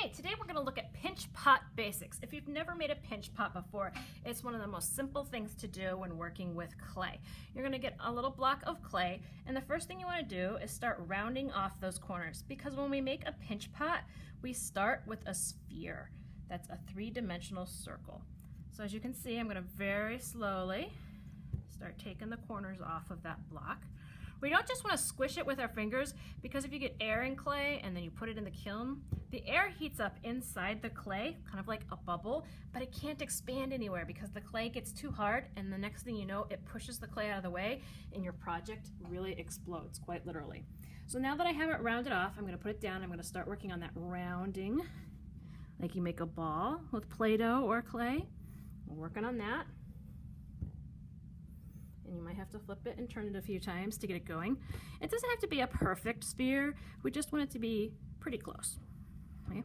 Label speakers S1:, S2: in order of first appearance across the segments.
S1: Okay, today we're going to look at pinch pot basics. If you've never made a pinch pot before, it's one of the most simple things to do when working with clay. You're going to get a little block of clay, and the first thing you want to do is start rounding off those corners, because when we make a pinch pot, we start with a sphere. That's a three-dimensional circle. So as you can see, I'm going to very slowly start taking the corners off of that block. We don't just want to squish it with our fingers, because if you get air in clay and then you put it in the kiln, the air heats up inside the clay, kind of like a bubble, but it can't expand anywhere because the clay gets too hard, and the next thing you know, it pushes the clay out of the way and your project really explodes, quite literally. So now that I have it rounded off, I'm going to put it down. I'm going to start working on that rounding, like you make a ball with Play-Doh or clay. We're working on that. And you might have to flip it and turn it a few times to get it going. It doesn't have to be a perfect sphere. We just want it to be pretty close. Okay?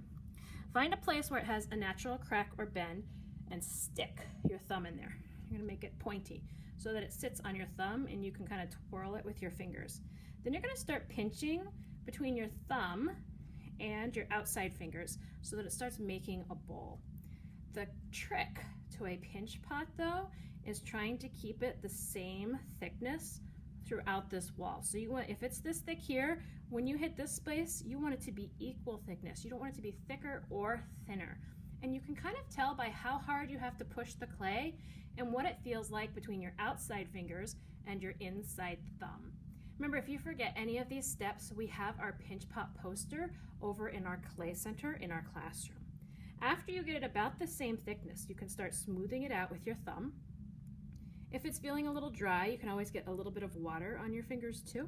S1: Find a place where it has a natural crack or bend and stick your thumb in there. You're going to make it pointy so that it sits on your thumb and you can kind of twirl it with your fingers. Then you're going to start pinching between your thumb and your outside fingers so that it starts making a bowl. The trick to a pinch pot, though, is trying to keep it the same thickness throughout this wall. So you want, if it's this thick here, when you hit this space, you want it to be equal thickness. You don't want it to be thicker or thinner. And you can kind of tell by how hard you have to push the clay and what it feels like between your outside fingers and your inside thumb. Remember, if you forget any of these steps, we have our pinch pot poster over in our clay center in our classroom. After you get it about the same thickness, you can start smoothing it out with your thumb. If it's feeling a little dry, you can always get a little bit of water on your fingers too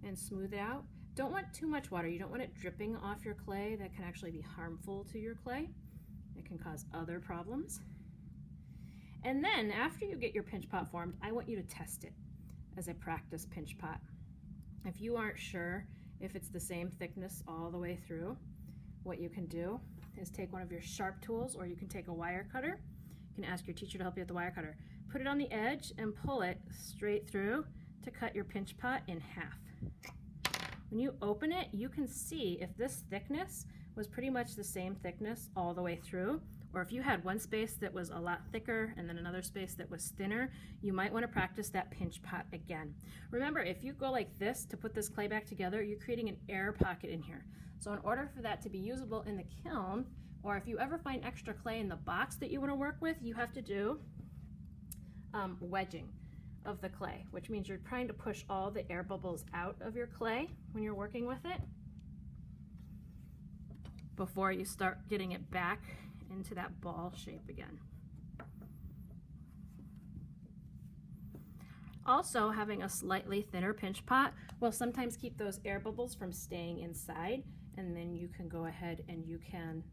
S1: and smooth it out. Don't want too much water. You don't want it dripping off your clay. That can actually be harmful to your clay. It can cause other problems. And then after you get your pinch pot formed, I want you to test it as a practice pinch pot. If you aren't sure if it's the same thickness all the way through, what you can do is take one of your sharp tools, or you can take a wire cutter. You can ask your teacher to help you with the wire cutter. Put it on the edge and pull it straight through to cut your pinch pot in half. When you open it, you can see if this thickness was pretty much the same thickness all the way through, or if you had one space that was a lot thicker and then another space that was thinner, you might want to practice that pinch pot again. Remember, if you go like this to put this clay back together, you're creating an air pocket in here. So in order for that to be usable in the kiln, or if you ever find extra clay in the box that you want to work with, you have to do wedging of the clay, which means you're trying to push all the air bubbles out of your clay when you're working with it before you start getting it back into that ball shape again. Also, having a slightly thinner pinch pot will sometimes keep those air bubbles from staying inside, and then you can go ahead and you can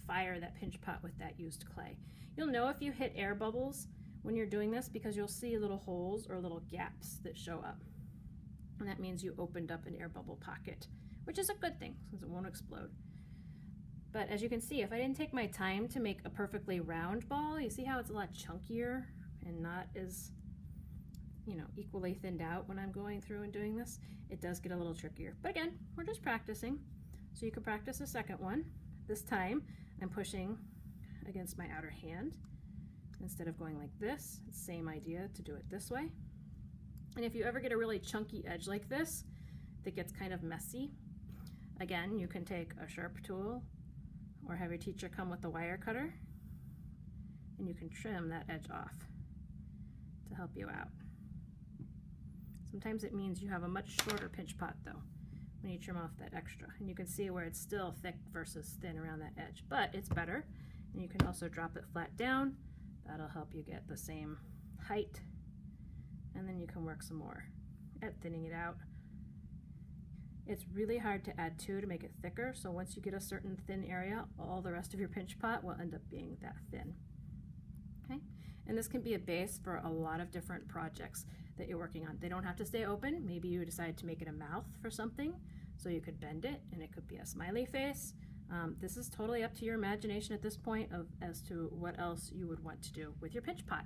S1: fire that pinch pot with that used clay. You'll know if you hit air bubbles when you're doing this because you'll see little holes or little gaps that show up. And that means you opened up an air bubble pocket, which is a good thing since it won't explode. But as you can see, if I didn't take my time to make a perfectly round ball, you see how it's a lot chunkier and not as, equally thinned out when I'm going through and doing this. It does get a little trickier. But again, we're just practicing. So you can practice a second one. This time, I'm pushing against my outer hand. Instead of going like this, same idea to do it this way. And if you ever get a really chunky edge like this that gets kind of messy, again, you can take a sharp tool or have your teacher come with a wire cutter and you can trim that edge off to help you out. Sometimes it means you have a much shorter pinch pot though when you trim off that extra, and you can see where it's still thick versus thin around that edge, but it's better. And you can also drop it flat down. That'll help you get the same height, and then you can work some more at thinning it out. It's really hard to add to make it thicker, so once you get a certain thin area, all the rest of your pinch pot will end up being that thin. Okay? And this can be a base for a lot of different projects that you're working on. They don't have to stay open. Maybe you decide to make it a mouth for something, so you could bend it and it could be a smiley face. This is totally up to your imagination at this point as to what else you would want to do with your pinch pot.